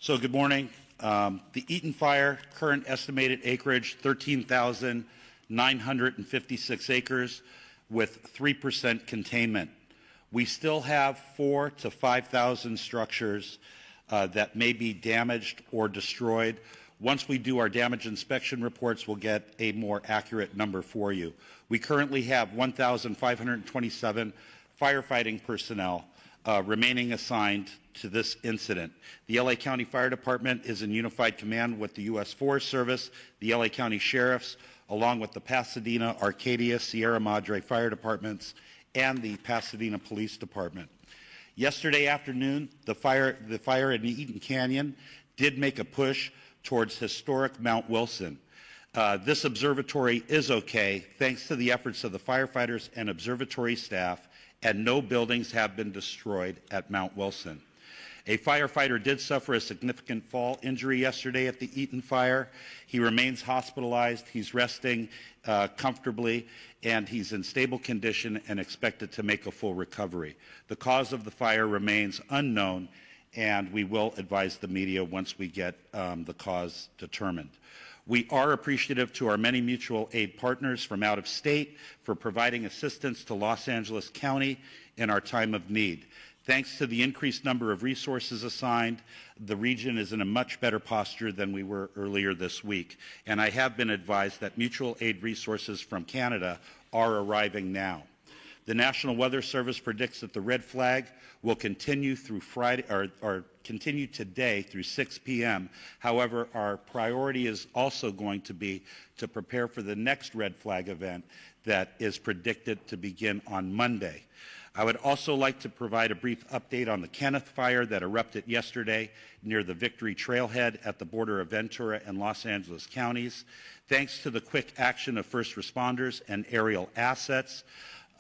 So good morning. The Eaton fire, current estimated acreage, 13,956 acres with 3% containment. We still have 4,000 to 5,000 structures that may be damaged or destroyed. Once we do our damage inspection reports, we'll get a more accurate number for you. We currently have 1,527 firefighting personnel remaining assigned to this incident. The LA County Fire Department is in unified command with the U.S. Forest Service, the LA County Sheriffs, along with the Pasadena, Arcadia, Sierra Madre Fire Departments, and the Pasadena Police Department. Yesterday afternoon, the fire in Eaton Canyon did make a push towards historic Mount Wilson. This observatory is okay thanks to the efforts of the firefighters and observatory staff, and no buildings have been destroyed at Mount Wilson. A firefighter did suffer a significant fall injury yesterday at the Eaton fire. He remains hospitalized. He's resting comfortably, and he's in stable condition and expected to make a full recovery. The cause of the fire remains unknown, and we will advise the media once we get the cause determined. We are appreciative to our many mutual aid partners from out of state for providing assistance to Los Angeles County in our time of need. Thanks to the increased number of resources assigned, the region is in a much better posture than we were earlier this week. And I have been advised that mutual aid resources from Canada are arriving now. The National Weather Service predicts that the red flag will continue through Friday, or continue today through 6 p.m. However, our priority is also going to be to prepare for the next red flag event that is predicted to begin on Monday. I would also like to provide a brief update on the Canth fire that erupted yesterday near the Victory Trailhead at the border of Ventura and Los Angeles counties. Thanks to the quick action of first responders and aerial assets,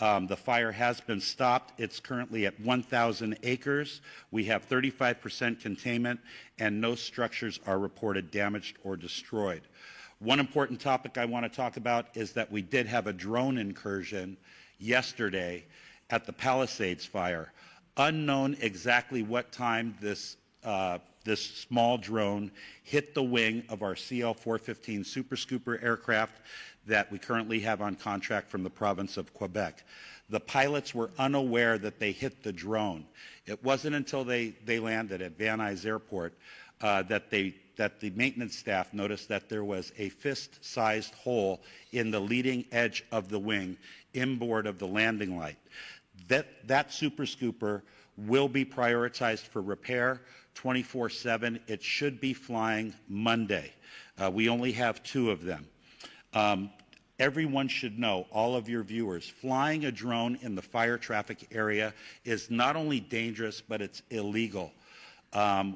the fire has been stopped. It's currently at 1,000 acres. We have 35% containment, and no structures are reported damaged or destroyed. One important topic I want to talk about is that we did have a drone incursion yesterday at the Palisades fire. Unknown exactly what time this small drone hit the wing of our CL-415 Super Scooper aircraft that we currently have on contract from the province of Quebec. The pilots were unaware that they hit the drone. It wasn't until they landed at Van Nuys Airport that the maintenance staff noticed that there was a fist-sized hole in the leading edge of the wing inboard of the landing light. That Super Scooper will be prioritized for repair 24/7. It should be flying Monday. We only have 2 of them. Everyone should know, all of your viewers, flying a drone in the fire traffic area is not only dangerous, but it's illegal.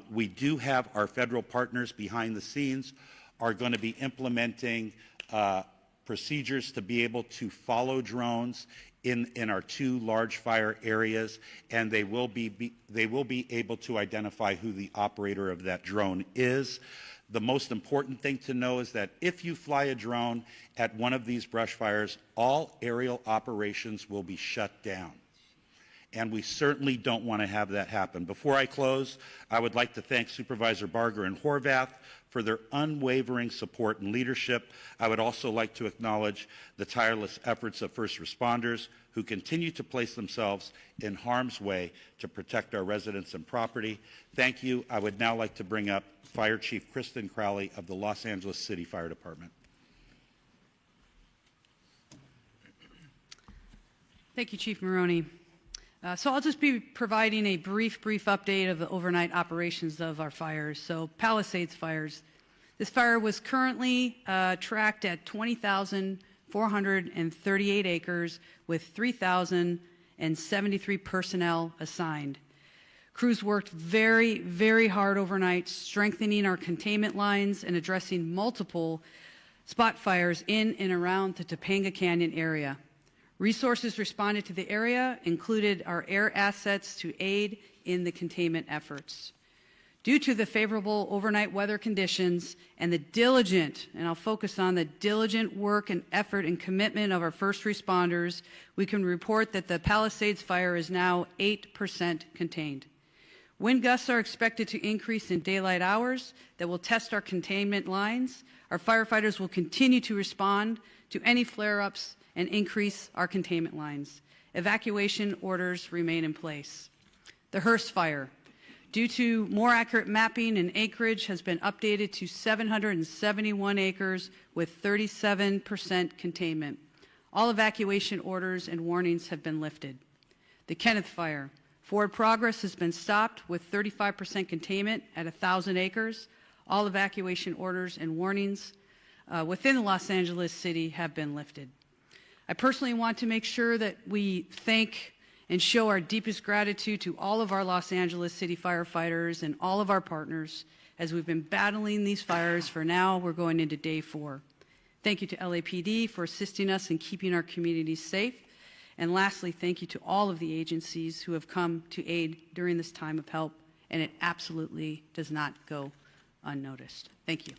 We do have our federal partners behind the scenes are going to be implementing procedures to be able to follow drones in our 2 large fire areas, and they will be able to identify who the operator of that drone is. The most important thing to know is that if you fly a drone at one of these brush fires, all aerial operations will be shut down. And we certainly don't want to have that happen. Before I close, I would like to thank Supervisor Barger and Horvath for their unwavering support and leadership. I would also like to acknowledge the tireless efforts of first responders who continue to place themselves in harm's way to protect our residents and property. Thank you. I would now like to bring up Fire Chief Kristen Crowley of the Los Angeles City Fire Department. Thank you, Chief Maroney. So I'll just be providing a brief update of the overnight operations of our fires. So Palisades fires. This fire was currently tracked at 20,438 acres with 3,073 personnel assigned. Crews worked very, very hard overnight, strengthening our containment lines and addressing multiple spot fires in and around the Topanga Canyon area. Resources responded to the area included our air assets to aid in the containment efforts. Due to the favorable overnight weather conditions and the diligent, and I'll focus on the diligent work and effort and commitment of our first responders, we can report that the Palisades fire is now 8% contained. Wind gusts are expected to increase in daylight hours that will test our containment lines. Our firefighters will continue to respond to any flare-ups and increase our containment lines. Evacuation orders remain in place. The Hearst fire, due to more accurate mapping and acreage, has been updated to 771 acres with 37% containment. All evacuation orders and warnings have been lifted. The Canth fire, forward progress has been stopped with 35% containment at 1,000 acres. All evacuation orders and warnings within Los Angeles City have been lifted. I personally want to make sure that we thank and show our deepest gratitude to all of our Los Angeles City firefighters and all of our partners as we've been battling these fires for now. We're going into day 4. Thank you to LAPD for assisting us in keeping our communities safe. And lastly, thank you to all of the agencies who have come to aid during this time of help, and it absolutely does not go unnoticed. Thank you.